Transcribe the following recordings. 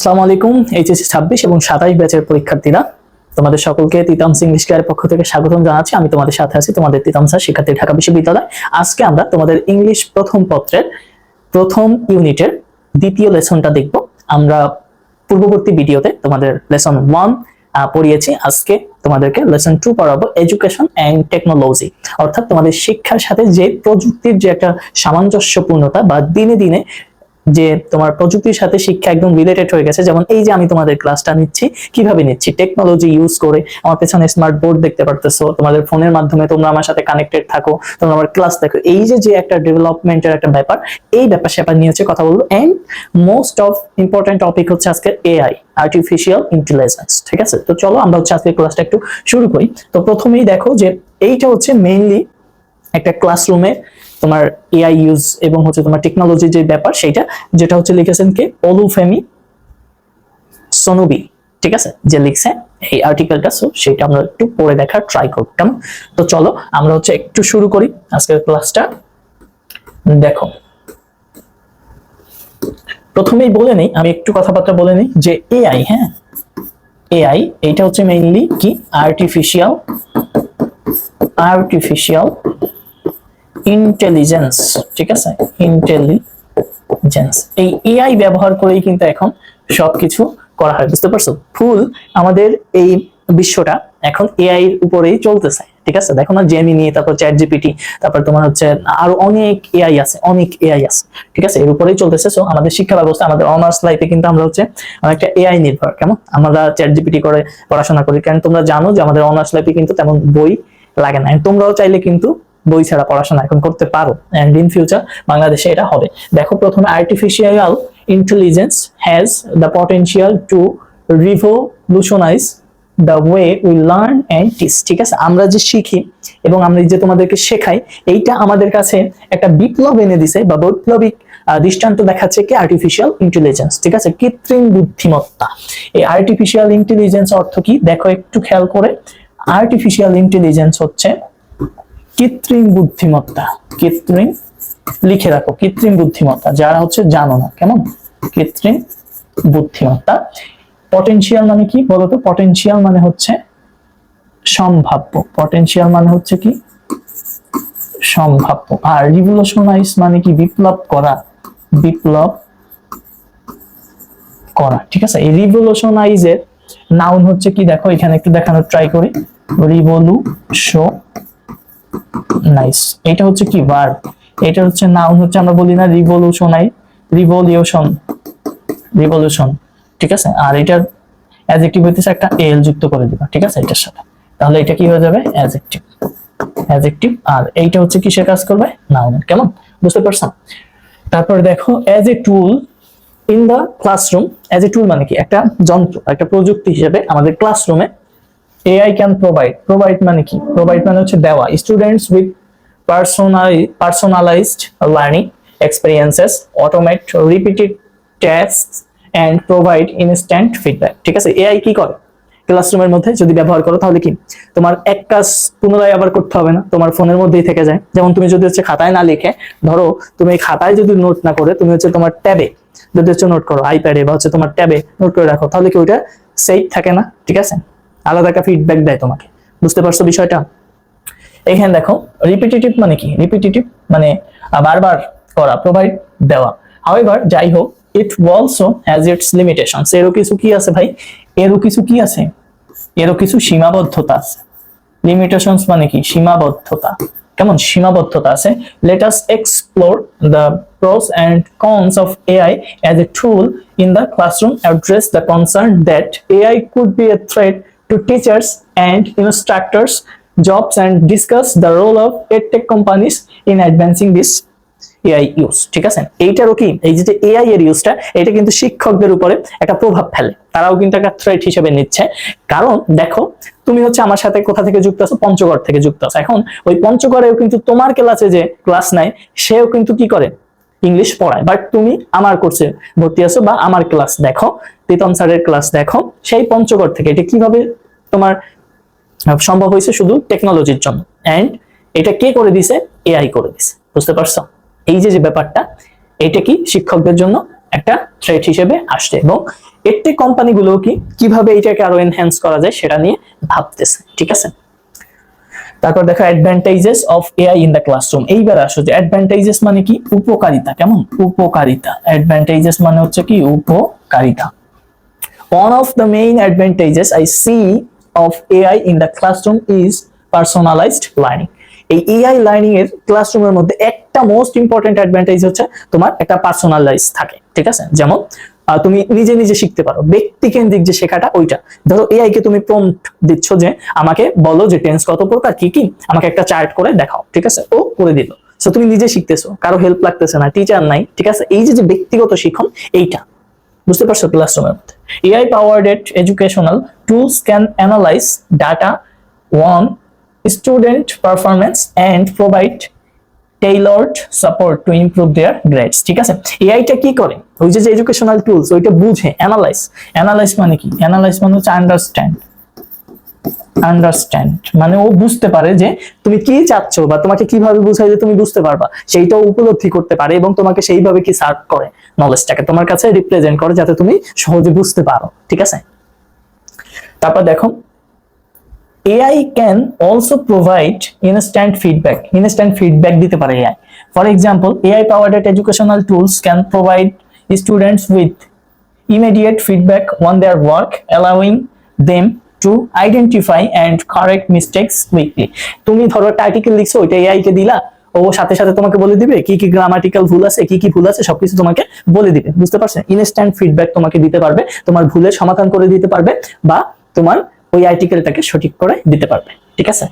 আসসালামু আলাইকুম। এইচএসসি 26 এবং 27 ব্যাচের পরীক্ষার্থীরা, তোমাদের সকলকে তিতামস ইংলিশ কেয়ারের পক্ষ থেকে স্বাগতম জানাচ্ছি। আমি তোমাদের সাথে আছি, তোমাদের তিতামসা শিক্ষার্থী, ঢাকা বিশ্ববিদ্যালয়। আজকে আমরা তোমাদের ইংলিশ প্রথম পত্রের প্রথম ইউনিটের দ্বিতীয় লেসনটা দেখব। আমরা পূর্ববর্তী ভিডিওতে তোমাদের লেসন 1 পড়িয়েছি। আজকে তোমাদেরকে লেসন 2 পড়াবো, এডুকেশন এন্ড টেকনোলজি। অর্থাৎ তোমাদের শিক্ষার সাথে যে প্রযুক্তির যে একটা সামঞ্জস্যপূর্ণতা বা দিনে দিনে যে তোমার প্রযুক্তির সাথে শিক্ষা একদম রিলেটেড হয়ে গেছে। যেমন এই যে আমি তোমাদের ক্লাসটা নিচ্ছি, কিভাবে নিচ্ছি? টেকনোলজি ইউজ করে। আমার পেছনে স্মার্ট বোর্ড দেখতে পারতেছো, তোমাদের ফোনের মাধ্যমে তোমরা আমার সাথে কানেক্টেড থাকো, তোমরা আমার ক্লাস দেখো। এই যে একটা ডেভেলপমেন্টের একটা ব্যাপার, এই ব্যাপার স্যাপার নিয়ে হচ্ছে কথা বলবো। And most of important topic হচ্ছে আজকে এআই, আর্টিফিশিয়াল ইন্টেলিজেন্স। ঠিক আছে, তো চলো আমরা হচ্ছে আজকে ক্লাসটা একটু শুরু করি। তো প্রথমেই দেখো যে এইটা হচ্ছে মেইনলি একটা ক্লাসরুমে তোমার এআই ইউজ এবং হচ্ছে তোমার টেকনোলজি যে ব্যাপার, সেটা যেটা হচ্ছে লিখেছেন কে? অলুফেমি সোনুবি। ঠিক আছে, যে লিখছে এই আর্টিকেলটা, সো সেটা আমরা একটু পড়ে দেখার ট্রাই করতাম। তো চলো আমরা হচ্ছে একটু শুরু করি আজকের ক্লাসটা। দেখো, প্রথমেই বলে নেই, আমি একটু কথাবার্তা বলে নেই যে এআই, হ্যাঁ, এআই এইটা হচ্ছে মেইনলি কি? Artificial intelligence. ঠিক আছে, ইন্টেলিজেন্স। এই এআই ব্যবহার করেই কিন্তু এখন সবকিছু করা হয়, বুঝতে পারছো? ফুল আমাদের এই বিশ্বটা এখন এআই এর উপরেই চলতেছে। ঠিক আছে, দেখো না, জেমিনি, তারপর চ্যাট জিপিটি, তারপর তোমার হচ্ছে আরো অনেক এআই আছে। ঠিক আছে, এর উপরেই চলতেছে। সো আমাদের শিক্ষা ব্যবস্থা, আমাদের অনার্স লাইফে কিন্তু আমরা হচ্ছে অনেকটা এআই নির্ভর। কেমন আমরা চ্যাট জিপিটি করে পড়াশোনা করি, কারণ তোমরা জানো যে আমাদের অনার্স লাইফে কিন্তু তেমন বই লাগে না। তোমরাও চাইলে কিন্তু বই ছাড়া পড়াশোনা এখন করতে পারো, এন্ড ইন ফিউচার বাংলাদেশে এটা হবে। দেখো, প্রথমে artificial intelligence has the potential to revolutionise the way we learn and teach. ঠিক আছে, আমরা যে শিখি এবং আমরা যে তোমাদেরকে শেখাই, এইটা আমাদের কাছে একটা বিপ্লব এনে দিছে বা বৈপ্লবিক দৃষ্টান্ত দেখাচ্ছে কি? Artificial intelligence. ঠিক আছে, কৃত্রিম বুদ্ধিমত্তা। এই আর্টিফিশিয়াল ইন্টেলিজেন্স অর্থ কি? দেখো একটু খেয়াল করে, আর্টিফিশিয়াল ইন্টেলিজেন্স হচ্ছে কৃত্রিম বুদ্ধিমত্তা। কৃত্রিম, লিখে রাখো, কৃত্রিম বুদ্ধিমত্তা, যারা হচ্ছে জানো না। কেমন? কৃত্রিম বুদ্ধিমত্তা। পটেনশিয়াল মানে কি বলতো? পটেনশিয়াল মানে হচ্ছে সম্ভাব্য। পটেনশিয়াল মানে হচ্ছে কি? সম্ভাব্য। আর রিভলিউশনাইজ মানে কি? বিপ্লব করা। ঠিক আছে, এই রিভলিউশনাইজের নাউন হচ্ছে কি? দেখো এখানে একটু দেখানোর ট্রাই করি। রিভলিউশনাইজ, এটা হচ্ছে কি? ভার্ব। এটা হচ্ছে নাউন, হচ্ছে আমরা বলি না রিভলিউশন। ঠিক আছে, আর এটার অ্যাডজেক্টিভ হইতেছে একটা এল যুক্ত করে দিবা। ঠিক আছে, এটার সাথে, তাহলে এটা কি হয়ে যাবে? অ্যাডজেক্টিভ। আর এইটা হচ্ছে কিসের কাজ করবে? নাউন। কেমন? বুঝতে পারছো? তারপর দেখো, as a tool in the classroom. As a tool মানে কি? একটা যন্ত্র, একটা প্রযুক্তি হিসেবে আমাদের ক্লাসরুমে AI can provide মানে কি? Provide মানে হচ্ছে দেওয়া। Students with personalized learning experiences, automate repeated tasks and provide instant feedback. ঠিক আছে, AI কি করে? ক্লাসরুমের মধ্যে যদি ব্যবহার করো, তাহলে কি তোমার এক কাজ পুনরায় আবার করতে হবে না, তোমার ফোনের মধ্যেই থেকে যায়। যেমন তুমি যদি হচ্ছে খাতায় না লিখে, ধরো তুমি খাতায় যদি নোট না করে তুমি হচ্ছে তোমার ট্যাবে যদি হচ্ছে নোট করো, আইপ্যাডে বা হচ্ছে তোমার ট্যাবে নোট করে রাখো, তাহলে কি ওইটা সেভ থাকে না? ঠিক আছে, আলাদা একটা ফিডব্যাক দেয় তোমাকে। বুঝতে পারছো বিষয়টা? এখানে দেখো, রিপিটিটিভ মানে কি? রিপিটিটিভ মানে বারবার করা, প্রোভাইড দেওয়া। হাউএভার, যাই হোক, it also has its limitations. এরও কিছু কি আছে ভাই? এরও কিছু সীমাবদ্ধতা আছে। লিমিটেশনস মানে কি? সীমাবদ্ধতা। কেমন? সীমাবদ্ধতা আছে। Let us explore the pros and cons of AI as a tool in the classroom, address the concern that AI could be a threat to teachers and instructors' jobs, and discuss the role of edtech companies in advancing this AI use. ঠিক আছে, এইটারও কি, এই যে AI এর ইউজটা, এটা কিন্তু শিক্ষকদের উপরে একটা প্রভাব ফেলে। তারাও কিন্তু একটা থ্রেট হিসেবে নিচ্ছে। কারণ দেখো, তুমি হচ্ছে আমার সাথে কোথা থেকে যুক্ত আছো? পঞ্চগড় থেকে যুক্ত আছো। এখন ওই পঞ্চগড়েও কিন্তু তোমার ক্লাসে যে ক্লাস নেয়, সেও কিন্তু কি করে? ইংলিশ পড়ায়। বাট তুমি আমার কোর্সে ভর্তি আছো বা আমার ক্লাস দেখো, প্রীতম স্যারের ক্লাস দেখো, সেই পঞ্চগড় থেকে। এটা কিভাবে তোমার সম্ভব হয়েছে? শুধু টেকনোলজির জন্য। এন্ড এটা কে করে দিছে? এআই করে দিছে। বুঝতে পারছো? এই যে ব্যাপারটা, এটা কি শিক্ষকদের জন্য একটা থ্রেট হিসেবে আসছে। এবং এডটেক কোম্পানিগুলো কিভাবে এটাকে আরো এনহ্যান্স করা যায় সেটা নিয়ে ভাবতেছে, ঠিক আছে। তারপর দেখো advantages of AI in the classroom. এইবার আসো যে অ্যাডভান্টেজেস মানে কি, উপকারিতা। কেমন উপকারিতা, অ্যাডভান্টেজেস মানে হচ্ছে কি উপকারিতা। One of the main advantages I see of AI in the classroom is personalized learning. এই AI লার্নিং এর ক্লাসরুমের মধ্যে একটা মোস্ট ইম্পর্টেন্ট অ্যাডভান্টেজ হচ্ছে তোমার একটা পার্সোনালাইজ থাকে, ঠিক আছে। যেমন তুমি নিজে নিজে শিখতে পারো, ব্যক্তিকেন্দ্রিক যে শেখাটা ওইটা। ধরো এআই কে তুমি প্রম্পট দিচ্ছ যে আমাকে বলো যে টেন্স কত প্রকার, কি কি, আমাকে একটা চার্ট করে দেখাও, ঠিক আছে, ও করে দিল। সো তুমি নিজে শিখতেছো, কারো হেল্প লাগতেছে না, টিচার নাই, ঠিক আছে। এই যে ব্যক্তিগত শিখন, এইটা বুঝতে পারছো ক্লাসরুমের মধ্যে। AI powered educational tools can analyze data on student performance and provide tailored support to improve their grades, ঠিক আছে। এআইটা কি করে, ওই যে এডুকেশনাল টুলস ওইটা বুঝে, অ্যানালাইজ মানে কি, অ্যানালাইজ মানে হচ্ছে আন্ডারস্ট্যান্ড মানে ও বুঝতে পারে যে তুমি কি চাচ্ছ বা তোমাকে কিভাবে বুঝাই যে তুমি বুঝতে পারবা, সেইটাও উপলব্ধি করতে পারে এবং তোমাকে সেইভাবে কি সার্ভ করে, নলেজটাকে তোমার কাছে রিপ্রেজেন্ট করে যাতে তুমি সহজে বুঝতে পারো, ঠিক আছে। তারপর দেখো AI can also provide instant feedback দিতে পারে AI. For example, AI powered educational tools can provide students with immediate feedback on their work, allowing them to identify and correct mistakes quickly. তুমি ধরো একটা আর্টিকেল লিখছো, ওইটা AI কে দিলা, ও সাথে সাথে তোমাকে বলে দিবে কি কি গ্রামাটিক্যাল ভুল আছে, কি কি ভুল আছে, সবকিছু তোমাকে বলে দিবে, বুঝতে পারছেন। ইনস্ট্যান্ট ফিডব্যাক তোমাকে দিতে পারবে, তোমার ভুলের সমাধান করে দিতে পারবে বা তোমার ওই আর্টিকেলটাকে সঠিক করে দিতে পারবে, ঠিক আছে।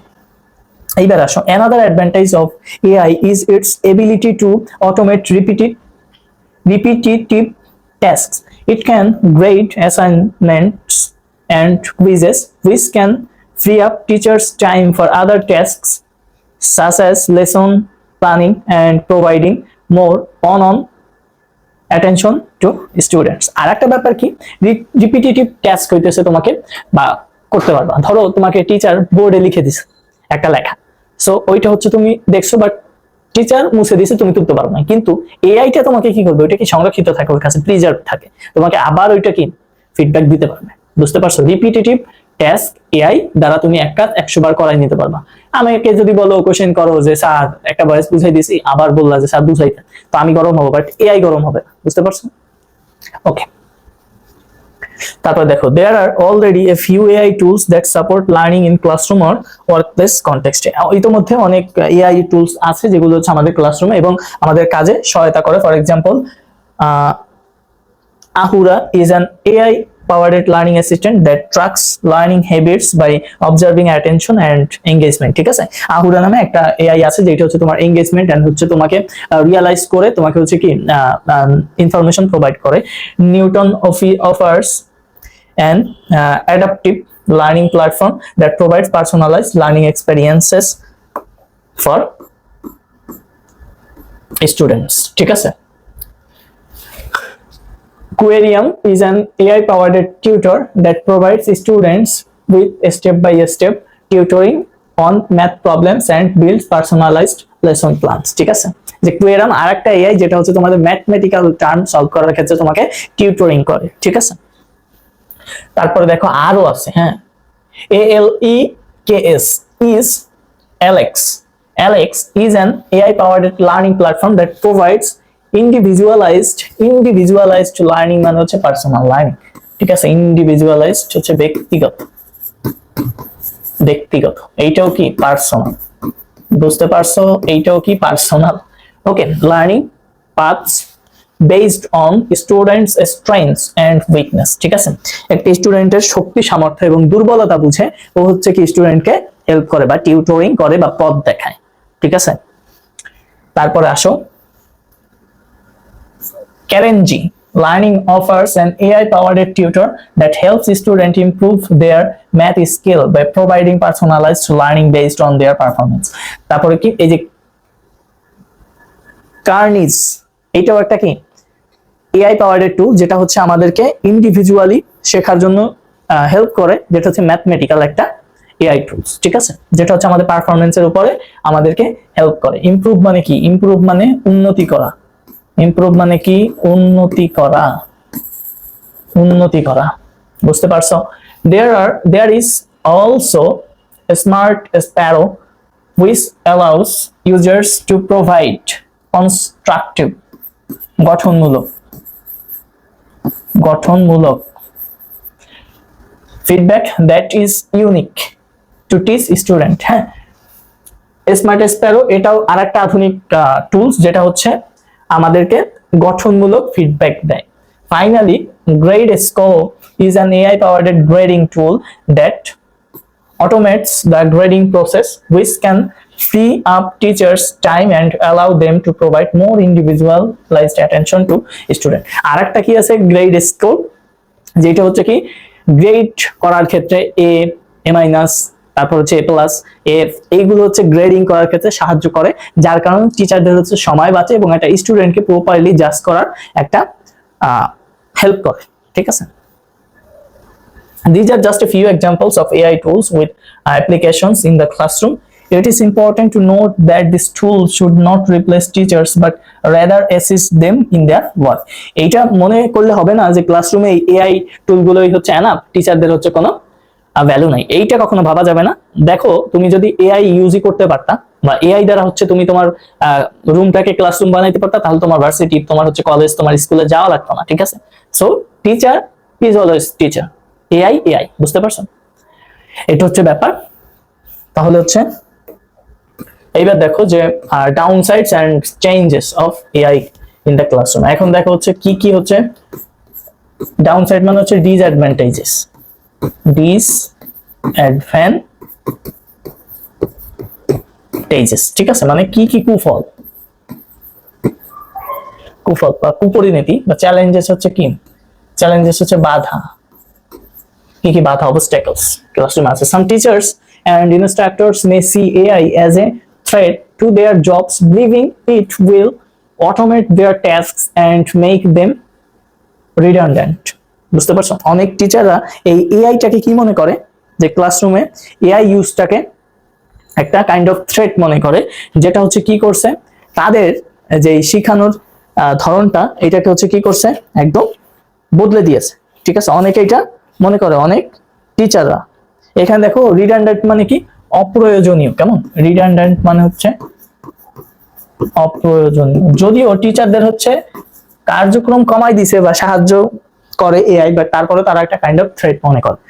এইবার আসো, another advantage of AI is its ability to automate repetitive tasks. It can grade assignments and quizzes, which can free up teachers' time for other tasks such as lesson planning and providing more on attention to students. আর একটা ব্যাপার কি, repetitive task হইতেছে তোমাকে বা করতে পারবা। ধরো তোমাকে টিচার বোর্ডে লিখে দিছে একটা লেখা, সো ওইটা হচ্ছে তুমি দেখছো বাট টিচার মুছে দিছে, তুমি তুলতে পারো না, কিন্তু এআইটা তোমাকে কি করবে, ওইটা কি সংরক্ষিত থাকে ওর কাছে, প্রিজার্ভ থাকে, তোমাকে আবার ওইটা কি ফিডব্যাক দিতে পারবে, বুঝতে পারছো। রিপিটিটিভ টাস্ক এআই দ্বারা তুমি এক কাজ 100 বার করাই নিতে পারবা। আমাকে যদি বলো কোশ্চেন করো যে স্যার একটা ভয়েস বুঝাই দিছি, আবার বললা যে স্যার বুঝাইতে, তো আমি গরম হবো বাট এআই গরম হবে, বুঝতে পারছো। ওকে, তারপর দেখো there are already a few AI tools that support learning in classroom or workplace context. ইতোমধ্যে অনেক AI টুলস আছে যেগুলো হচ্ছে আমাদের ক্লাসরুমে এবং আমাদের কাজে সহায়তা করে। For example, Ahura is an AI powered learning assistant that tracks learning habits by observing attention and engagement, ঠিক আছে। Ahura নামে একটা AI আছে যেটা হচ্ছে তোমার এঙ্গেজমেন্ট এন্ড হচ্ছে তোমাকে রিয়ালাইজ করে তোমাকে হচ্ছে কি ইনফরমেশন প্রোভাইড করে। Newton offers an adaptive learning platform that provides personalized learning experiences for students, ঠিক আছে। Querium is an AI powered tutor that provides students with step-by-step tutoring on math problems and builds personalized lesson plans, ঠিক আছে। যে Querium আরেকটা AI যেটা হচ্ছে তোমাদের mathematical term solve করার ক্ষেত্রে তোমাকে টিউটরিং করে, ঠিক আছে। তারপরে দেখো আরো আছে, হ্যাঁ, ALEKS is Alex is an AI powered learning platform that provides individualized learning মানে হচ্ছে পার্সোনাল লার্নিং, ঠিক আছে। ইন্ডিভিজুয়ালাইজড হচ্ছে ব্যক্তিগত, এইটাও কি পার্সোনাল, বুঝতে পারছো, এইটাও কি personal. Okay, learning paths based on students strengths and weakness, ঠিক আছে। একটা স্টুডেন্টের শক্তি সামর্থ্য এবং দুর্বলতা বুঝে ও হচ্ছে কি স্টুডেন্টকে হেল্প করে বা টিউটরিং করে বা পথ দেখায়, ঠিক আছে। তারপরে আসো, Karenji Learning offers an AI powered tutor that helps students improve their math skill by providing personalized learning based on their performance. তারপরে কি, এই যে Carniz, এটাও একটা কি AI পাওয়ার্ড টুল যেটা হচ্ছে আমাদেরকে ইন্ডিভিজুয়ালি শেখার জন্য হেল্প করে, যেটা হচ্ছে ম্যাথমেটিক্যাল একটা AI টুলস, ঠিক আছে, যেটা হচ্ছে আমাদের পারফরম্যান্সের উপরে আমাদেরকে হেল্প করে। ইমপ্রুভ মানে কি, ইমপ্রুভ মানে উন্নতি করা, ইমপ্রুভ মানে কি উন্নতি করা, উন্নতি করা। বুঝতে পারছো? There is also a smart sparrow which allows users to provide constructive গঠনমূলক feedback that is unique to teach student। হ্যাঁ, স্মার্ট স্প্যারো এটাও আরেকটা আধুনিক টুলস যেটা হচ্ছে আমাদেরকে গঠনমূলক ফিডব্যাক দেয়। Finally, GradeScope is an AI powered grading tool that automates the grading process, which can free up teachers' time and allow them to provide more individualized attention to students। আরেকটা কি আছে GradeScope, যেটা হচ্ছে কি grade করার ক্ষেত্রে A minus, তারপর হচ্ছে A প্লাস, F, এইগুলো হচ্ছে গ্রেডিং করার ক্ষেত্রে সাহায্য করে, যার কারণে টিচারদের হচ্ছে সময় বাঁচে এবং একটা স্টুডেন্টকে প্রপারলি জাজ করার একটা হেল্প করে। ঠিক আছে? These are just a few examples of AI tools with applications in the classroom. It is important to note that this tool should not replace teachers but rather assist them in their work. এইটা মনে করলে হবে না যে ক্লাসরুমে এই AI টুলগুলোই হচ্ছে enough, টিচারদের হচ্ছে কোনো ভ্যালু নাই, এইটা কখনো ভাবা যাবে না। দেখো, তুমি যদি AI ইউজই করতে পারতা বা AI দ্বারা হচ্ছে তুমি তোমার রুমটাকে ক্লাসরুম বানাইতে পারতা, তাহলে তোমার ভার্সিটি, তোমার হচ্ছে কলেজ, তোমার স্কুলে যাওয়া লাগতো না। ঠিক আছে? So teacher is always teacher, AI। বুঝতে পারছো? এটা হচ্ছে ব্যাপার। তাহলে হচ্ছে এইবার দেখো যে downsides and changes of AI in the classroom. এখন দেখো হচ্ছে কি কি হচ্ছে ডাউন সাইড, মানে হচ্ছে ডিসঅ্যাডভান্টেজেস। ঠিক আছে? মানে কি কি কুফল বা কুপরিণতি বা চ্যালেঞ্জেস হচ্ছে কি? চ্যালেঞ্জেস হচ্ছে বাধা। কি কি বাধা? obstacles classroom আছে। Some teachers and instructors may see AI as a threat to their jobs, believing it will automate their tasks and make them redundant। বুঝতে পারছো? অনেক টিচাররা এই এআইটাকে কি মনে করে যে ক্লাসরুমে এআই ইউজটাকে একটা কাইন্ড অফ থ্রেট মনে করে, যেটা হচ্ছে কি করছে তাদের যে শিখানোর ধরনটা এটাকে হচ্ছে কি করছে একদম বদলে দিয়েছে। ঠিক আছে? অনেকে এটা মনে করে, অনেক টিচাররা। এখানে দেখো রিডান্ডেন্ট মানে কি? অপ্রয়োজনীয়। কেমন? রিডান্ডেন্ট মানে হচ্ছে অপ্রয়োজনীয়। যদিও টিচারদের হচ্ছে কার্যক্রম কমাই দিছে বা সাহায্য করে এআই, বাট তারপরে তারা একটা কাইন্ড অফ থ্রেট মনে করে।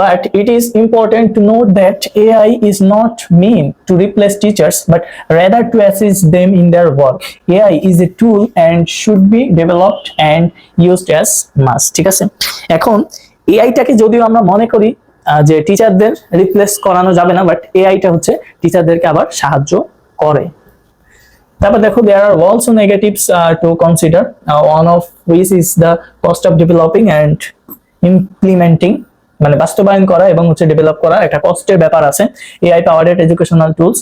But it is important to note that AI is not meant to replace teachers, but rather to assist them in their work. AI is a tool and should be developed and used as must। ঠিক আছে? এখন এআইটাকে যদিও আমরা মনে করি যে টিচারদের replace করানো যাবে না, বাট এআইটা হচ্ছে টিচারদেরকে আবার সাহায্য করে। তারপর দেখো there are also negatives to consider, one of which is the cost of developing and implementing, মানে বাস্তবায়ন করা এবং হচ্ছে ডেভেলপ করা একটা কষ্টের ব্যাপার আছে। AI powered educational tools,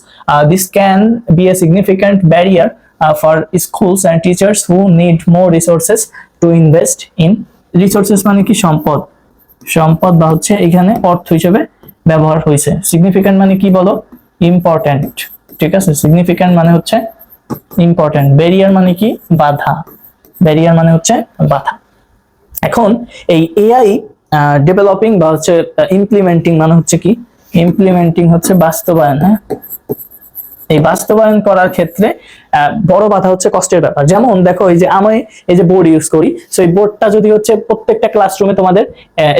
this can be a significant barrier for schools and teachers who need more resources to invest in। resources মানে কি? সম্পদ বা হচ্ছে এখানে অর্থ হিসেবে ব্যবহার হয়েছে। সিগনিফিক্যান্ট মানে কি বলো? ইম্পর্ট্যান্ট। ঠিক আছে? সিগনিফিক্যান্ট মানে হচ্ছে ইম্পর্ট্যান্ট। ব্যারিয়ার মানে কি? বাধা। ব্যারিয়ার মানে হচ্ছে বাধা। এখন এই এআই ডেভেলপিং বা হচ্ছে ইমপ্লিমেন্টিং মানে হচ্ছে কি? ইমপ্লিমেন্টিং হচ্ছে বাস্তবায়ন। হ্যাঁ, এই বাস্তবায়ন করার ক্ষেত্রে বড় বাধা হচ্ছে কষ্টের ব্যাপার। যেমন দেখো, এই যে আমি এই যে বোর্ড ইউজ করি, সো এই বোর্ডটা যদি হচ্ছে প্রত্যেকটা ক্লাসরুমে তোমাদের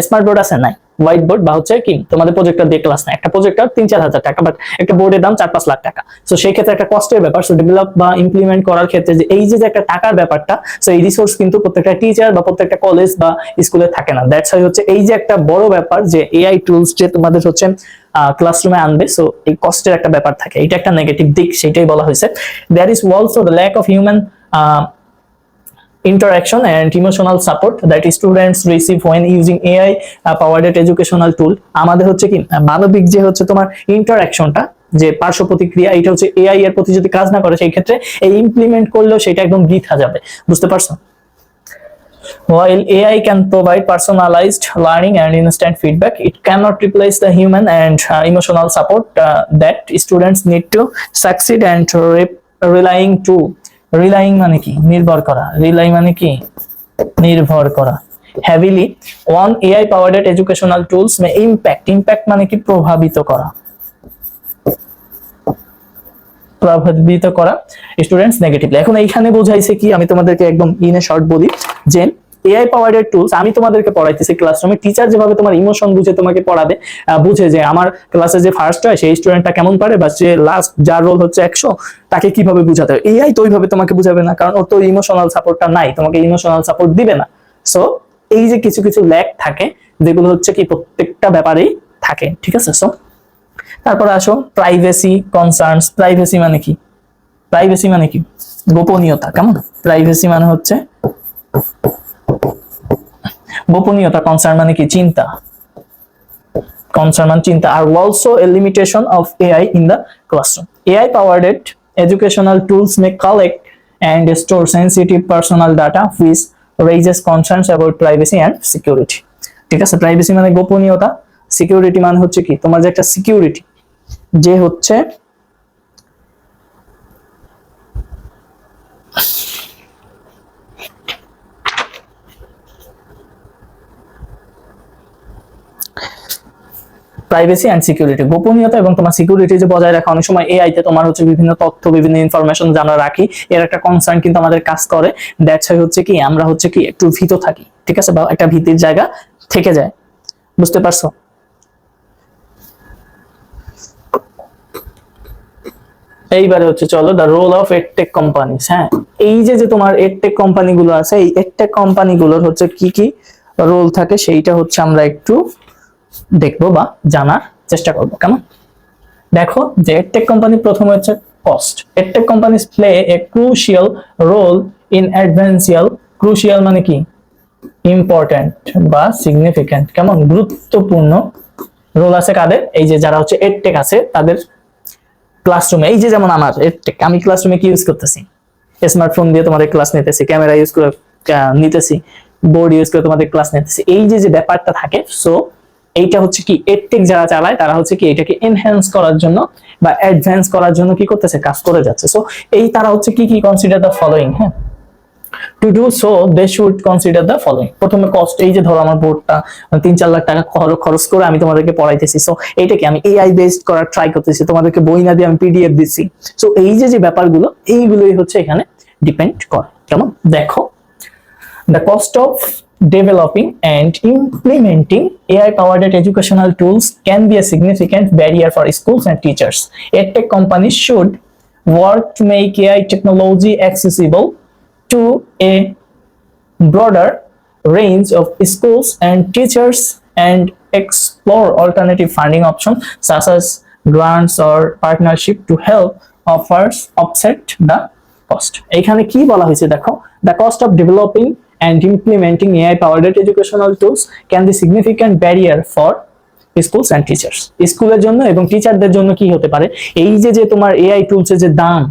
স্মার্ট বোর্ড আছে নাই, হোয়াইট বোর্ড বা হচ্ছে কি তোমাদের প্রজেক্টর দিয়ে ক্লাস না, একটা প্রজেক্টর 3-4 হাজার টাকা, বাট একটা বোর্ডের দাম 4-5 লাখ টাকা। সো সেই ক্ষেত্রে একটা কষ্টের ব্যাপার। সো ডেভেলপ বা ইমপ্লিমেন্ট করার ক্ষেত্রে যে এই যে একটা টাকার ব্যাপারটা, সো এই রিসোর্স কিন্তু প্রত্যেকটা টিচার বা প্রত্যেকটা কলেজ বা স্কুলে থাকে না। দ্যাটস ওয়াই হচ্ছে এই যে একটা বড় ব্যাপার যে এআই টুলস যে তোমাদের হচ্ছে ক্লাসরুমে আনবে, সো এই কষ্টের একটা ব্যাপার থাকে। এটা একটা নেগেটিভ দিক, সেটাই বলা হয়েছে। There is also the lack of human interaction and emotional support that students receive when using AI powered educational tool। আমাদের হচ্ছে কি মানবিক যে হচ্ছে তোমার ইন্টারঅ্যাকশনটা, যে পার্শ্ব প্রতিক্রিয়া, এটা হচ্ছে এআই এর প্রতি যদি কাজ না করে সেই ক্ষেত্রে এই ইমপ্লিমেন্ট করলেও সেটা একদম বৃথা যাবে। বুঝতে পারছো? While AI can provide personalized learning and instant feedback, it cannot replace the human and emotional support that students need to succeed and relying মানে কি? নির্ভর করা। রিলাই মানে কি? নির্ভর করা। Heavily on AI powered educational tools May impact মানে কি প্রভাবিত করা, স্টুডেন্টস নেগেটিভলি। এখন এইখানে বোঝাইছে কি, আমি তোমাদেরকে একদম ইন এ শর্ট বলি যে এআই পাওয়ার্ড টুলস আমি তোমাদেরকে পড়াইতেছি ক্লাসরুমে, টিচার যেভাবে তোমার ইমোশন বুঝে তোমাকে পড়াবে, বুঝে যে আমার ক্লাসে যে ফার্স্ট হয় সেই স্টুডেন্টটা কেমন পারে, বা যে লাস্ট যার রোল হচ্ছে 100 তাকে কিভাবে বুঝাতে হয়, এআই তো ওইভাবে তোমাকে বুঝাবে না, কারণ ওর তো ইমোশনাল সাপোর্টটা নাই, তোমাকে ইমোশনাল সাপোর্ট দিবে না। সো এই যে কিছু কিছু ল্যাগ থাকে যেগুলো হচ্ছে কি প্রত্যেকটা ব্যাপারেই থাকে, ঠিক আছে। সো তারপর আসো প্রাইভেসি কনসার্নস। প্রাইভেসি মানে কি? প্রাইভেসি মানে কি? গোপনীয়তা। কেমন? প্রাইভেসি মানে হচ্ছে গোপনীয়তা। কনসার্ন মানে কি? চিন্তা। কনসার্ন মানে চিন্তা। Are also a limitation of AI in the classroom. AI powered educational tools may collect and store sensitive personal data which raises concerns about privacy and security. ঠিক আছে, প্রাইভেসি মানে গোপনীয়তা, সিকিউরিটি মানে হচ্ছে কি তোমার যে একটা সিকিউরিটি, যে হচ্ছে প্রাইভেসি এন্ড সিকিউরিটি, গোপনীয়তা এবং তোমার সিকিউরিটি যে বজায় রাখা। অনেক সময় এআই তে তোমার হচ্ছে বিভিন্ন তথ্য, বিভিন্ন ইনফরমেশন যে আমরা রাখি, এর একটা কনসার্ন কিন্তু আমাদের কাজ করে। দ্যাটস হোয়াই হচ্ছে কি আমরা হচ্ছে কি একটু ভীত থাকি, ঠিক আছে, বা একটা ভীতির জায়গা থেকে যায়। বুঝতে পারছো? এইবারে হচ্ছে চলো the role of edtech companies. হ্যাঁ, এই যে যে তোমার এডটেক কোম্পানিগুলো আছে, এই এডটেক কোম্পানিগুলোর হচ্ছে কি কি রোল থাকে সেইটা হচ্ছে আমরা একটু দেখবো বা জানার চেষ্টা করবো। কেমন? দেখো যে এডটেক কোম্পানি প্রথমে হচ্ছে cost. Edtech companies play a crucial role in অ্যাডভান্সিয়াল। ক্রুশিয়াল মানে কি? ইম্পর্টেন্ট বা সিগনিফিক্যান্ট। কেমন? গুরুত্বপূর্ণ রোল আছে কাদের? এই যে যারা হচ্ছে এডটেক আছে তাদের ক্লাসরুমে। এই যে যেমন আমার এডটেক, আমি ক্লাসরুমে কি ইউজ করতেছি? স্মার্টফোন দিয়ে তোমাদের ক্লাস নিতেছি, ক্যামেরা ইউজ করে নিতেছি, বোর্ড ইউজ করে তোমাদের ক্লাস নিতেছি। এই যে যে ব্যাপারটা থাকে, সো এইটা হচ্ছে কি এডটেক যারা চালায় তারা হচ্ছে কি এটাকে এনহ্যান্স করার জন্য বা অ্যাডভান্স করার জন্য কি করতেছে? কাজ করে যাচ্ছে। সো এই তারা হচ্ছে কি কি কনসিডার দ্য ফলোইং। হ্যাঁ, to do so they should consider the following. প্রথমে কস্ট, এই যে ধরো আমার বোর্ডটা 3-4 লাখ টাকা খরচ করে আমি তোমাদেরকে পড়াইতেছি, সো এইটাকে আমি এআই বেসড করার ট্রাই করতেছি, তোমাদেরকে বই না দিয়ে আমি পিডিএফ দিচ্ছি। সো এই যে যে ব্যাপারগুলো, এইগুলোই হচ্ছে এখানে ডিপেন্ড করে। কেমন? দেখো the cost of developing and implementing AI-powered educational tools can be a significant barrier for schools and teachers. EdTech companies should work to make AI technology accessible to a broader range of schools and teachers and explore alternative funding options such as grants or partnership to help offset the cost. এখানে কি বলা হয়েছে দেখো, the cost of developing and implementing AI-powered educational tools can be significant barrier for schools and teachers. স্কুলের জন্য এবং টিচারদের জন্য কি হতে পারে? এই যে যে তোমার এআই টুলস এর যে দাম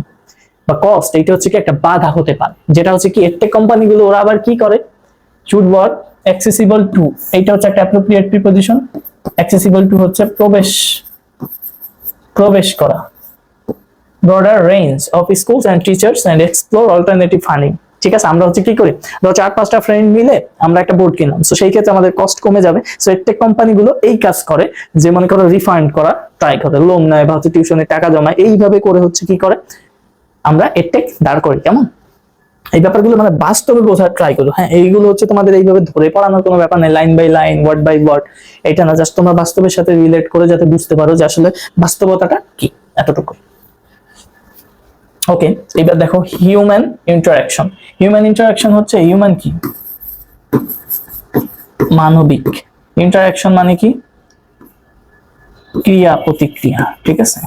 বা কস্ট, এটা হচ্ছে কি একটা বাধা হতে পারে। যেটা হচ্ছে কি এডটেক কোম্পানিগুলো ওরা আবার কি করে? should work accessible to, এইটা হচ্ছে একটা appropriate preposition। accessible to হচ্ছে প্রবেশ করা, broader range of schools and teachers and explore alternative funding। ঠিক আছে, আমরা হচ্ছে কি করি? ধরো 4-5টা ফ্রেন্ড মিলে আমরা একটা বোর্ড কিনলাম, সো সেই ক্ষেত্রে আমাদের কস্ট কমে যাবে। সো এডটেক কোম্পানিগুলো এই কাজ করে, যে মনে করো রিফান্ড করা ট্রাই করে, লোন নেয় বা হচ্ছে টিউশনের টাকা জমায়, এইভাবে করে হচ্ছে কি করে আমরা এডটেক দাঁড় করি। কেমন? এই ব্যাপারগুলো মানে বাস্তবে বোঝার ট্রাই করো। হ্যাঁ, এইগুলো হচ্ছে তোমাদের এইভাবে ধরে পড়ানোর কোনো ব্যাপার নেই, line by line, word by word, এটা না, জাস্ট তোমরা বাস্তবের সাথে রিলেট করে যাতে বুঝতে পারো যে আসলে বাস্তবতাটা কি, এতটুকু। ওকে, এবার দেখো হিউম্যান ইন্টারাকশন। হিউম্যান ইন্টারাকশন হচ্ছে, হিউম্যান কি? মানবিক। ইন্টারাকশন মানে কি? ক্রিয়া প্রতিক্রিয়া। ঠিক আছে,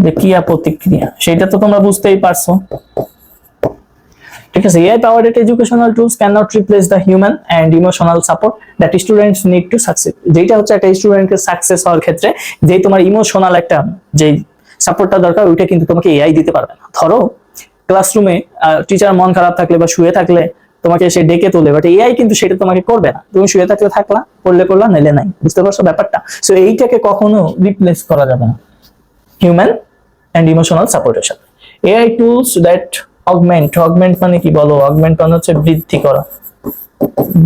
যে ক্রিয়া প্রতিক্রিয়া সেটা তো তোমরা বুঝতেই পারছো। ঠিক আছে, AI powered educational tools cannot replace the human and emotional support that students need to succeed. যেটা হচ্ছে একটা স্টুডেন্টকে সাকসেস হওয়ার ক্ষেত্রে যে তোমার ইমোশনাল একটা যে সাপোর্টটা দরকার, ওইটা কিন্তু তোমাকে এআই দিতে পারবে না। ধরো ক্লাসরুমে টিচার মন খারাপ থাকলে বা শুয়ে থাকলে তোমাকে সে ডেকে তোলে, বাট এআই কিন্তু সেটা তোমাকে করবে না। তুমি শুয়ে থাকলে থাকলা, পড়লে করলা, নাইলে নাই। বুঝতে পারছো ব্যাপারটা? সো এইটাকে কখনো রিপ্লেস করা যাবে না হিউম্যান এন্ড ইমোশনাল সাপোর্টের সাথে। AI tools that augment, augment মানে কি বলো? অগমেন্ট মানে হচ্ছে বৃদ্ধি করা,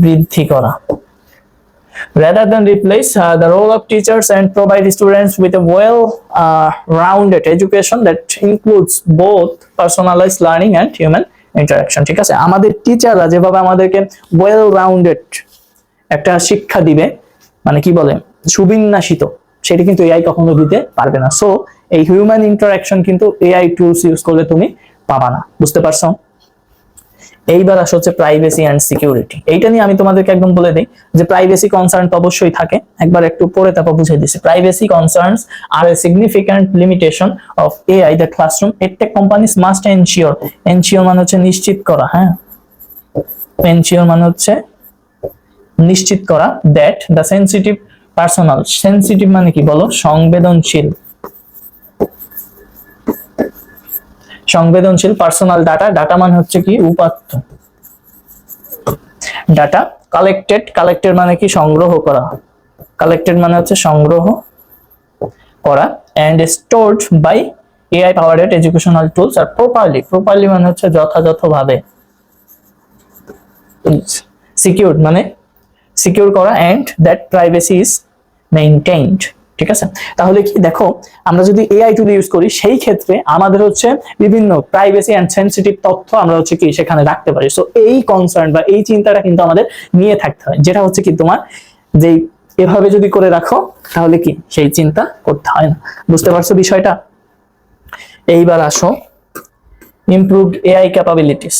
বৃদ্ধি করা। Rather than replace the role of teachers and provide students with a well-rounded education that includes both personalized learning and human interaction. ঠিক আছে, আমাদের টিচাররা যেভাবে আমাদেরকে ওয়েল রাউন্ডেড একটা শিক্ষা দিবে, মানে কি বলে সুবিন্যাসিত, সেটা কিন্তু এআই কখনো দিতে পারবে না। সো এই হিউম্যান ইন্টারাকশন কিন্তু এআই টুলস ইউজ করলে তুমি পাবা না। বুঝতে পারছো? এইবার আসলে হচ্ছে প্রাইভেসি এন্ড সিকিউরিটি। এইটা নিয়ে আমি তোমাদেরকে একদম বলে দিই যে প্রাইভেসি কনসার্ন তো অবশ্যই থাকে, একবার একটু পরে তারপর বুঝিয়ে দিচ্ছি। Privacy concerns are a significant limitation of AI that classroom edtech companies must ensure. Ensure মানে হচ্ছে নিশ্চিত করা, হ্যাঁ, এনশিওর মানে হচ্ছে নিশ্চিত করা that the sensitive personal, sensitive মানে কি বলো? সংবেদনশীল, সংবেদনশীল পার্সোনাল ডাটা, ডাটা মানে হচ্ছে কি উপাত্ত, ডাটা কালেক্টেড, কালেক্টেড মানে কি সংগ্রহ করা, কালেক্টেড মানে হচ্ছে সংগ্রহ করা, and stored by AI powered educational tools are properly, properly মানে হচ্ছে যথাযথভাবে, সিকিউরড মানে সিকিউর করা, and that privacy is maintained. ঠিক আছে, তাহলে কি দেখো, আমরা যদি এআই টুল ইউজ করি সেই ক্ষেত্রে আমাদের হচ্ছে বিভিন্ন প্রাইভেসি এন্ড সেনসিটিভ তথ্য আমরা হচ্ছে কি সেখানে রাখতে পারি। সো এই কনসার্ন বা এই চিন্তাটা কিন্তু আমাদের নিয়ে থাকতে হয়, যেটা হচ্ছে কি তোমার যে এভাবে যদি করে রাখো তাহলে কি সেই চিন্তা করতে হয় না। বুঝতে পারছো বিষয়টা? এইবার আসো ইমপ্রুভড এআই ক্যাপাবিলিটিস।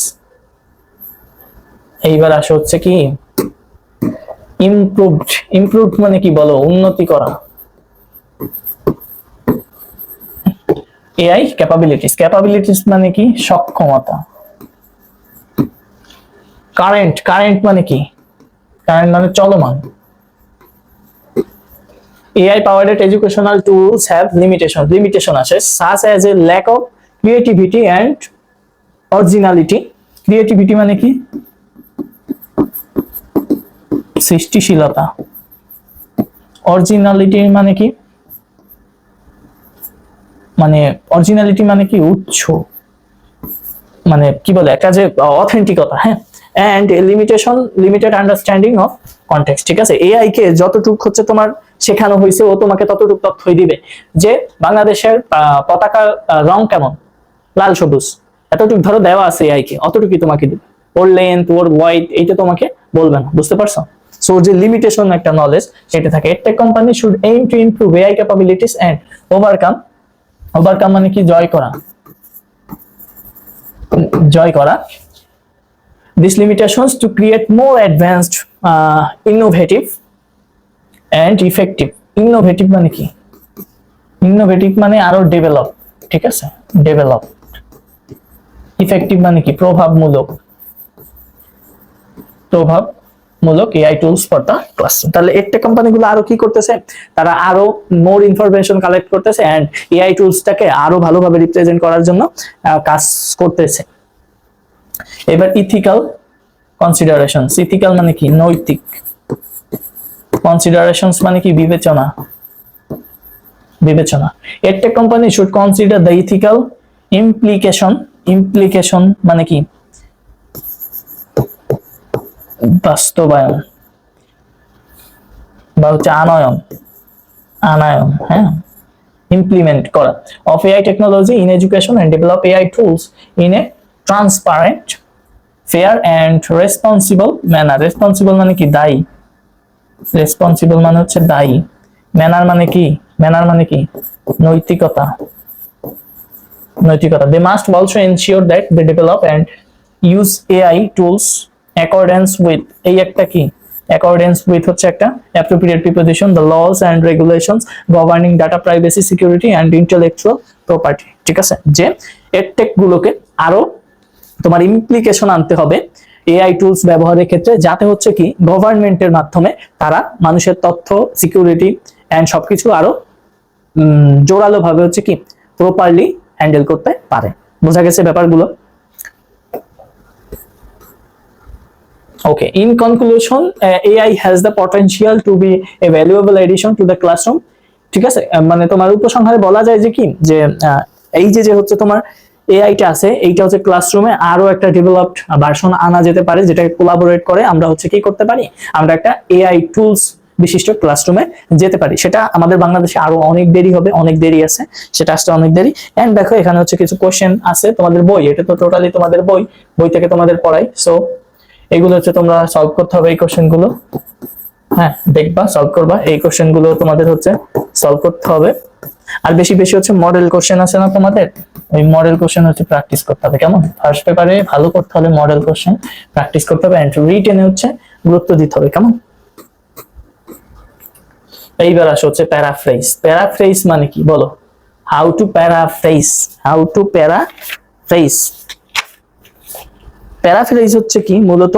এইবার আসো হচ্ছে কি ইমপ্রুভড, ইমপ্রুভড মানে কি বলো? উন্নতি করা। এআই ক্যাপাবিলিটিস, ক্যাপাবিলিটিস মানে কি সক্ষমতা। কারেন্ট, কারেন্ট মানে কি? কারেন্ট মানে চলমান। AI powered educational tools have limitations, limitation আছে such as a lack of creativity and originality. Creativity মানে কি? সৃষ্টিশীলতা। অরিজিনালিটি মানে কি? মানে অরিজিনালিটি মানে কি উৎস, মানে কি বলে একটা যে অথেন্টিকতা, হ্যাঁ। And limitation, limited understanding of context. ঠিক আছে, এআই কে যতটুকু হচ্ছে তোমার শেখানো হয়েছে ও তোমাকে ততটুকু তথ্যই দিবে যে বাংলাদেশের পতাকার রং কেমন, লাল সবুজ, এতটুকু ধরো দেওয়া আছে এআই কে, অতটুকুই তোমাকে দিবে। ওর লেন্থ, ওর ওয়াইড এইটা তোমাকে বলবে না। বুঝতে পারছো? সো যে লিমিটেশন একটা নলেজ সেটা থাকে। Edtech company should aim to improve AI capabilities and overcome, overcome মানে কি জয় করা, জয় করা these limitations to create more advanced, innovative and effective. Innovative মানে কি? Innovative মানে আরো ডেভেলপ। ঠিক আছে, ডেভেলপ। Effective মানে কি? প্রভাবমূলক, প্রভাবমূলক AI tools for the classroom. তাহলে এডটেক কোম্পানিগুলো আরো কি করতেছে? তারা আরো মোর ইনফরমেশন কালেক্ট করতেছে এন্ড এআই টুলসটাকে আরো ভালোভাবে রিপ্রেজেন্ট করার জন্য কাজ করতেছে। এবার ইথিক্যাল কনসিডারেশনস। ইথিক্যাল মানে কি? নৈতিক। কনসিডারেশনস মানে কি? বিবেচনা, বিবেচনা। Edtech company should consider the ethical implication. Implication মানে কি? বাস্তবায়ন বা হচ্ছে আনয়ন, আনায়ন, হ্যাঁ, ইমপ্লিমেন্ট করা of AI technology in education and develop AI tools in a transparent, fair and responsible manner. Responsible মানে কি? দায়ী। Responsible মানে হচ্ছে দায়ী। Manner মানে কি? Manner মানে কি? নৈতিকতা, নৈতিকতা। They must also ensure that they develop and use AI tools accordance with, এই একটা কি? Accordance with হচ্ছে একটা appropriate preposition, the laws and regulations governing data privacy, security and intellectual property. ঠিক আছে, যে এডটেক গুলোকে আরো তোমার ইমপ্লিকেশন আনতে হবে এআই টুলস ব্যবহারের ক্ষেত্রে, যাতে হচ্ছে কি গভর্নমেন্টের মাধ্যমে তারা মানুষের তথ্য, সিকিউরিটি এন্ড সবকিছু আরো জোরালো ভাবে হচ্ছে কি প্রপারলি হ্যান্ডেল করতে পারে। বোঝা গেছে ব্যাপারগুলো? Okay, in conclusion, AI has the potential to be a valuable addition to the classroom. ঠিক আছে, মানে তোমার উপসংহারে বলা যায় যে কি, যে এই যে হচ্ছে তোমার এআইটা আছে, এইটা হচ্ছে ক্লাসরুমে আরো একটা ডেভেলপড ভার্সন আনা যেতে পারে, যেটাকে কোলাবোরেট করে আমরা হচ্ছে কি করতে পারি, আমরা একটা এআই টুলস বিশিষ্ট ক্লাসরুমে যেতে পারি। সেটা আমাদের বাংলাদেশে আরো অনেক দেরি হবে, অনেক দেরি আছে, সেটা আসতে অনেক দেরি। এন্ড দেখো এখানে হচ্ছে কিছু কোশ্চেন আছে তোমাদের বই, এটা তো টোটালি তোমাদের বই থেকে তোমাদের পড়াই। সো এগুলো হচ্ছে তোমরা সলভ করতে হবে এই কোশ্চেন গুলো, হ্যাঁ দেখবা সলভ করবা, এই কোশ্চেন গুলো তোমাদের হচ্ছে সলভ করতে হবে। আর বেশি বেশি হচ্ছে মডেল কোশ্চেন আছে না তোমাদের, ওই মডেল কোশ্চেন হচ্ছে প্র্যাকটিস করতে হবে। কেমন, ফার্স্ট পেপারে ভালো করতে হলে মডেল কোশ্চেন প্র্যাকটিস করতে হবে, এন্ড রিটেনে হচ্ছে গুরুত্ব দিতে হবে। কেমন, এইবার আসো হচ্ছে প্যারাফ্রেজ। প্যারাফ্রেজ মানে কি বলো, how to paraphrase, how to paraphrase. Paraphrase হচ্ছে কি মূলত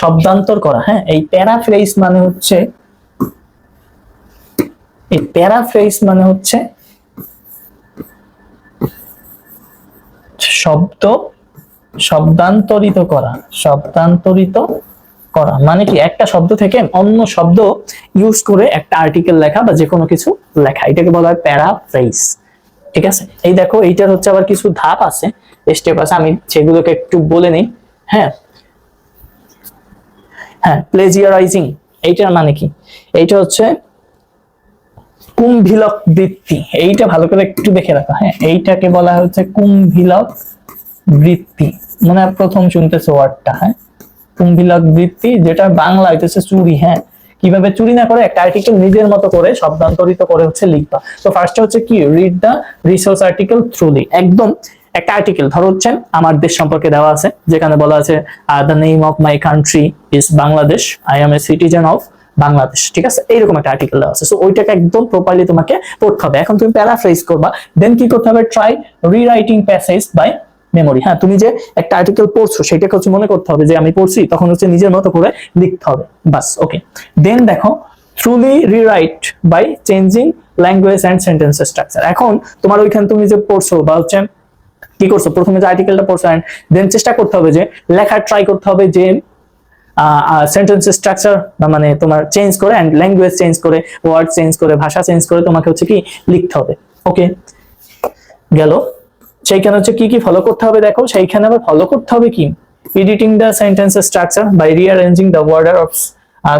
শব্দান্তর করা। হ্যাঁ, এই প্যারাফ্রেজ মানে হচ্ছে, এই প্যারাফ্রেজ মানে হচ্ছে শব্দান্তরিত করা। শব্দান্তরিত করা মানে কি, একটা শব্দ থেকে অন্য শব্দ ইউজ করে একটা আর্টিকেল লেখা বা যে কোনো কিছু লেখা, এটাকে বলা হয় প্যারাফ্রেজ। ঠিক আছে, এই দেখো এইটার হচ্ছে আবার কিছু ধাপ আছে, স্টেপ আছে, আমি সেগুলোকে একটু বলে নিই। হ্যাঁ হ্যাঁ, প্লেজিয়ারাইজিং এইটার মানে কি, এইটা হচ্ছে কুম্ভিলক বৃত্তি। এইটা ভালো করে একটু দেখে রাখো। হ্যাঁ, এইটাকে বলা হচ্ছে কুম্ভিলক বৃত্তি, মানে প্রথম শুনতেছে ওয়ার্ডটা। হ্যাঁ, কুম্ভিলক বৃত্তি, যেটা বাংলা হইতেছে চুরি। হ্যাঁ, কিভাবে চুরি না করে একটা আর্টিকেল নিজের মতো করে শব্দান্তরিত করে হচ্ছে লিখবা। তো ফার্স্টে হচ্ছে কি, read the resource article thoroughly. একদম একটা আর্টিকেল ধরো হচ্ছে আমার দেশ সম্পর্কে দেওয়া আছে, যেখানে বলা আছে the name of my country is Bangladesh, I M a citizen of Bangladesh. ঠিক আছে, এইরকম একটা আর্টিকেল দেওয়া আছে। সো ওইটাকে একদম প্রপারলি তোমাকে পড়তে হবে। এখন তুমি প্যারাফ্রেজ করবা, দেন কি করতে হবে, try rewriting passage by memory. হ্যাঁ, তুমি যে একটা আর্টিকেল পড়ছো সেটাকে হচ্ছে মনে করতে হবে যে আমি পড়ছি, তখন হচ্ছে নিজের মতো করে লিখতে হবে, বাস। ওকে, দেন দেখো truly rewrite by changing language and sentence structure. এখন তোমার ওইখানে তুমি যে পড়ছো বা হচ্ছে কি করছো, প্রথমে যে আর্টিকেলটা পড়ছো এন্ড দেন চেষ্টা করতে হবে যে লেখার ট্রাই করতে হবে যে সেন্টেন্স স্ট্রাকচার মানে তোমার চেঞ্জ করে এন্ড ল্যাঙ্গুয়েজ চেঞ্জ করে, ওয়ার্ড চেঞ্জ করে, ভাষা চেঞ্জ করে তোমাকে হচ্ছে কি লিখতে হবে। ওকে, গেল। সেইখানে হচ্ছে কি কি ফলো করতে হবে দেখো, সেইখানে আবার ফলো করতে হবে কি, editing the sentence structure by rearranging the order of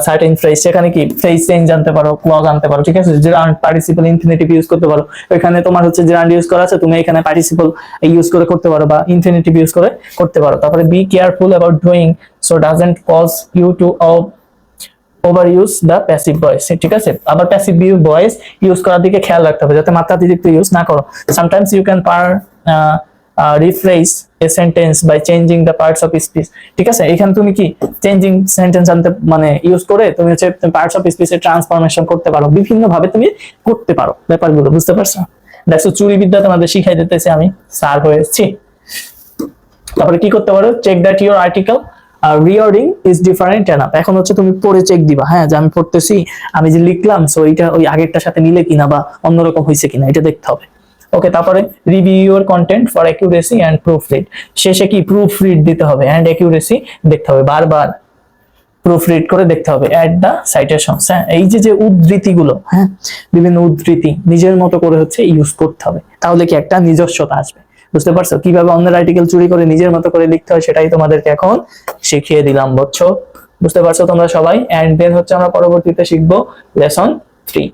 certain phrase. সেখানে কি ফ্রেজ চেঞ্জ আনতে পারো, ক্লজ আনতে পারো। ঠিক আছে, জেরান্ড পার্টিসিপল ইনফিনিটিভ ইউজ করতে পারো। ওইখানে তোমার হচ্ছে জেরান্ড ইউজ করা আছে, তুমি এখানে পার্টিসিপল ইউজ করে করতে পারো বা ইনফিনিটিভ ইউজ করে করতে পারো। তারপরে be careful about doing so doesn't cause you to overuse the passive voice. ঠিক আছে, আবার প্যাসিভ ভয়েস ইউজ করার দিকে খেয়াল রাখতে হবে যাতে মাত্রাতিরিক্ত ইউজ না করো। Sometimes you can rephrase a sentence by changing the parts of speech। ঠিক আছে, এখানে তুমি কি চেঞ্জিং সেন্টেন্স আনতে মানে ইউজ করে তুমি হচ্ছে পার্টস অফ স্পিচ এর ট্রান্সফরমেশন করতে পারো, বিভিন্ন ভাবে তুমি করতে পারো ব্যাপারগুলো, বুঝতে পারছো? দেখো চুরি বিদ্যা তোমাদের শিখাই দিতেছি আমি, স্যার হয়েছি। তারপরে কি করতে পারো, check that your article rewording is different enough. এখন হচ্ছে তুমি পড়ে চেক দিবা, হ্যাঁ যে আমি পড়তেছি, আমি যে লিখলাম সো এটা ওই আগেরটার সাথে মিলে কিনা বা অন্যরকম হয়েছে কিনা এটা দেখতে হবে। ওকে, তারপরে review your content for accuracy and proofread. শেষে কি প্রুফ রিড দিতে হবে এন্ড অ্যাকিউরেসি দেখতে হবে, বারবার প্রুফ রিড করে দেখতে হবে। অ্যাড দা সাইটেশনস। হ্যাঁ, এই যে উদ্ধৃতিগুলো, হ্যাঁ বিভিন্ন উদ্ধৃতি নিজের মতো করে হচ্ছে ইউজ করতে হবে, তাহলে কি একটা নিজস্বতা আসবে। বুঝতে পারছো কিভাবে অন্যের আর্টিকেল চুরি করে নিজের মতো করে লিখতে হয়, সেটাই তোমাদেরকে এখন শিখিয়ে দিলাম, বুঝছো? বুঝতে পারছো তোমরা সবাই? এন্ড দেন হচ্ছে আমরা পরবর্তীতে শিখবো লেসন 3।